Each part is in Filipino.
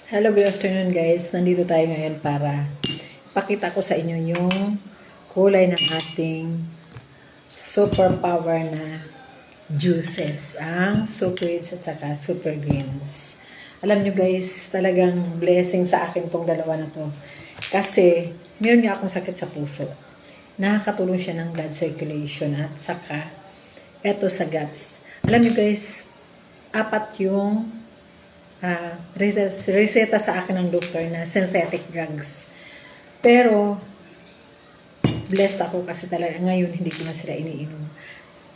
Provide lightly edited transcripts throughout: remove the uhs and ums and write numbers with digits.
Hello, good afternoon guys. Nandito tayo ngayon para pakita ko sa inyo yung kulay ng ating superpower na juices. Ang Supreds at saka Super Greens. Alam nyo guys, talagang blessing sa akin tong dalawa na to. Kasi meron nga akong sakit sa puso. Nakakatulong siya ng blood circulation at saka eto sa guts. Alam nyo guys, apat yung reseta sa akin ng doktor na synthetic drugs. Pero, blessed ako kasi talaga ngayon hindi ko na sila iniinom.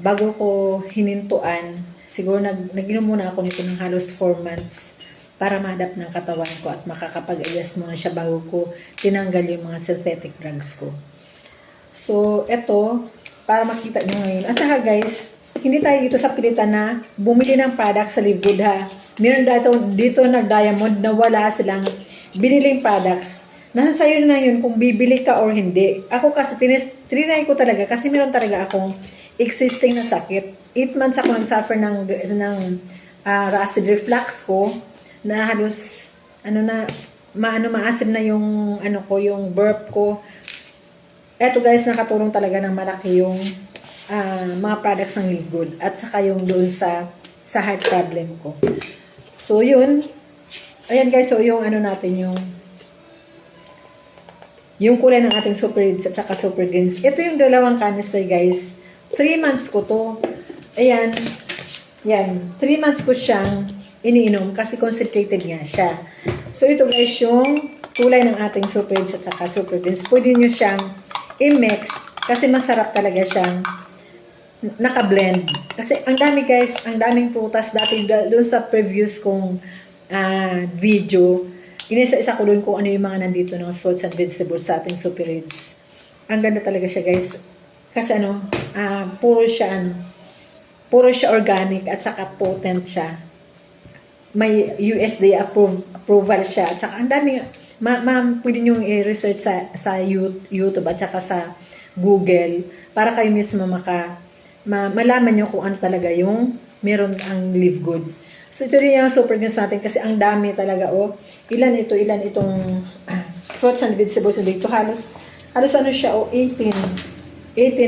Bago ko hinintuan, siguro nag-inom muna ako nito ng halos 4 months para ma-adapt ng katawan ko at makakapag-adjust muna siya bago ko tinanggal yung mga synthetic drugs ko. So, eto, para makita nyo ngayon. At saka guys, hindi tayo dito sa pilitan na bumili ng product sa Live Good ha. Meron dito nag-diamond na wala silang biniling products. Nasa sayo na yun kung bibili ka or hindi. Ako kasi trinay ko talaga kasi meron talaga akong existing na sakit. 8 months ako nag-suffer ng acid reflux ko na halos maasim na yung yung burp ko. Eto guys, nakatulong talaga ng malaki yung mga products ng Live Good at saka yung doon sa heart problem ko. So yun, ayan guys, so yung natin yung kulay ng ating Super Reds at saka Super Greens. Ito yung dalawang canister guys. 3 months ko to. Ayan, yan, 3 months ko siyang iniinom kasi concentrated nga siya. So ito guys, yung kulay ng ating Super Reds at saka Super Greens. Pwede nyo siyang i-mix kasi masarap talaga siyang naka-blend. Kasi ang dami guys, ang daming prutas dati doon sa previous kong video. Inisa-isa ko doon kung ano yung mga nandito ng fruits and vegetables sa ating Super Reds. Ang ganda talaga siya guys. Kasi puro siya organic at saka potent siya. May USDA approval siya. At saka ang dami, pwede nyo i-research sa YouTube at saka sa Google para kayo mismo malaman nyo kung ano talaga yung meron ang Live Good. So ito rin yung Super Greens natin kasi ang dami talaga. Ilan itong fruits and vegetables dito. Halos siya 18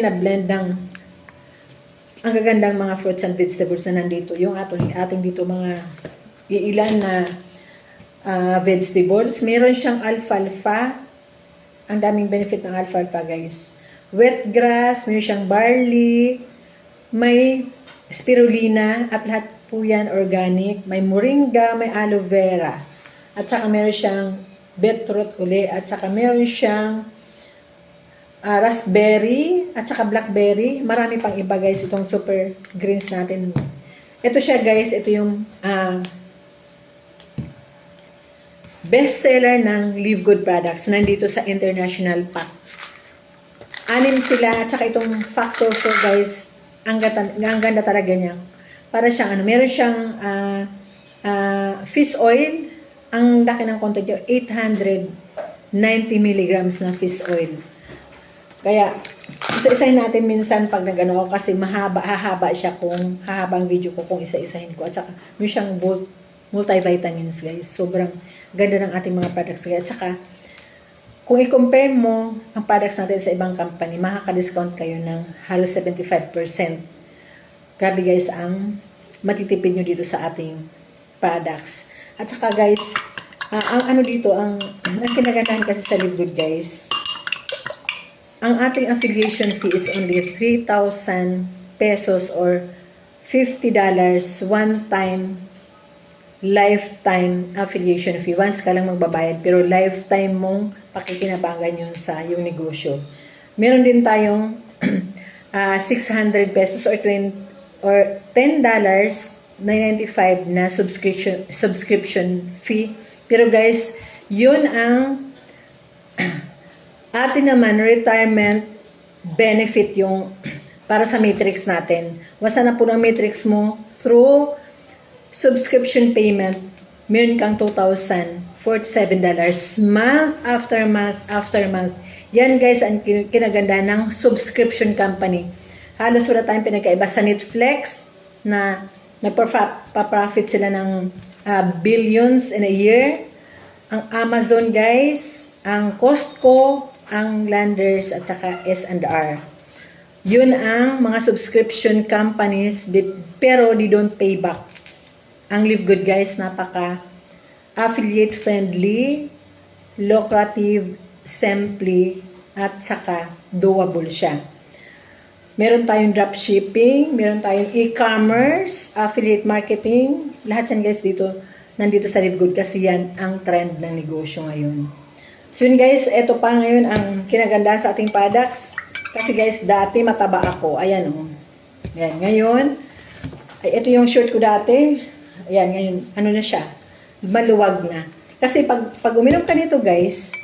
na blend ng ang gagandang mga fruits and vegetables na nandito. Yung ating dito mga ilan na vegetables. Meron siyang alfalfa. Ang daming benefit ng alfalfa guys. Wheatgrass, meron siyang barley, may spirulina at lahat po yan organic. May moringa, may aloe vera. At saka meron siyang beetroot uli. At saka meron siyang raspberry at saka blackberry. Marami pang iba guys itong Super Greens natin. Ito siya guys. Ito yung best seller ng Live Good products. Nandito sa international pack. 6 sila. At saka itong factor 4 guys. Ang ganda talaga niya. Para siyang meron siyang fish oil. Ang laki ng content niya, 890 milligrams na fish oil. Kaya, isa-isahin natin minsan pag nag-ano kasi hahaba siya kung hahaba ang video ko kung isa-isahin ko. At saka, may siyang multivitamins guys. Sobrang ganda ng ating mga products guys. At saka, kung i-compare mo ang products natin sa ibang company, makaka-discount kayo ng halos 75%. Grabe guys, ang matitipid nyo dito sa ating products. At saka guys, ang kinagandahan kasi sa Live Good guys, ang ating affiliation fee is only 3,000 pesos or $50 one-time lifetime affiliation fee. Once ka lang magbabayad, pero lifetime mong pakikinabangan yun sa yung negosyo. Meron din tayong 600 pesos or $10.95 na subscription fee. Pero guys, yun ang atin naman retirement benefit yung para sa matrix natin. Wasa na po ng matrix mo through subscription payment, meron kang $2,047 month after month. Yan guys, ang kinaganda ng subscription company. Halos wala tayong pinagkaiba sa Netflix na nagpa-profit sila ng billions in a year. ang Amazon guys, ang Costco, ang Landers at saka S&R. Yun ang mga subscription companies pero they don't pay back. Ang Live Good guys, napaka affiliate friendly, lucrative, simply, at saka doable siya. Meron tayong dropshipping, meron tayong e-commerce, affiliate marketing, lahat yan guys dito, nandito sa Live Good kasi yan ang trend ng negosyo ngayon. So yun guys, ito pa ngayon ang kinaganda sa ating products. Kasi guys, dati mataba ako. Ayan o. Ayan, ngayon, ay, ito yung shirt ko dati. Ayan, ngayon, ano na siya? Maluwag na. Kasi pag uminom ka nito guys,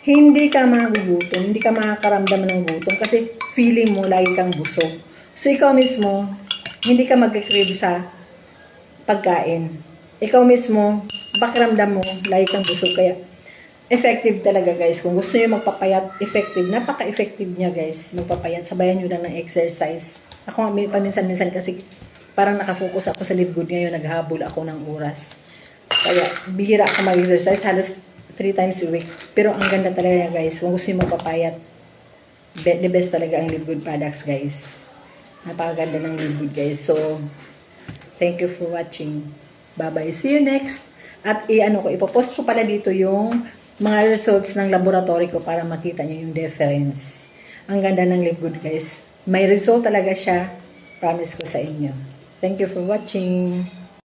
hindi ka magugutom, hindi ka makakaramdam ng gutom kasi feeling mo lagi kang busog. So ikaw mismo, hindi ka mag-crave sa pagkain. Ikaw mismo, pakiramdam mo lagi kang busog. Kaya effective talaga guys. Kung gusto niyo magpapayat, effective. Napaka-effective niya guys. Magpapayat, sabayan niyo lang ng exercise. Ako paminsan-minsan kasi parang nakafocus ako sa Live Good ngayon, naghabol ako ng oras. Kaya bihira ako mag-exercise, halos 3 times a week. Pero ang ganda talaga guys, kung gusto niyo magpapayat, the best talaga ang Live Good products guys. Napakaganda ng Live Good guys. So, thank you for watching. Bye-bye. See you next. At ipopost ko pala dito yung mga results ng laboratory ko para makita niyo yung difference. Ang ganda ng Live Good guys. May result talaga siya. Promise ko sa inyo. Thank you for watching.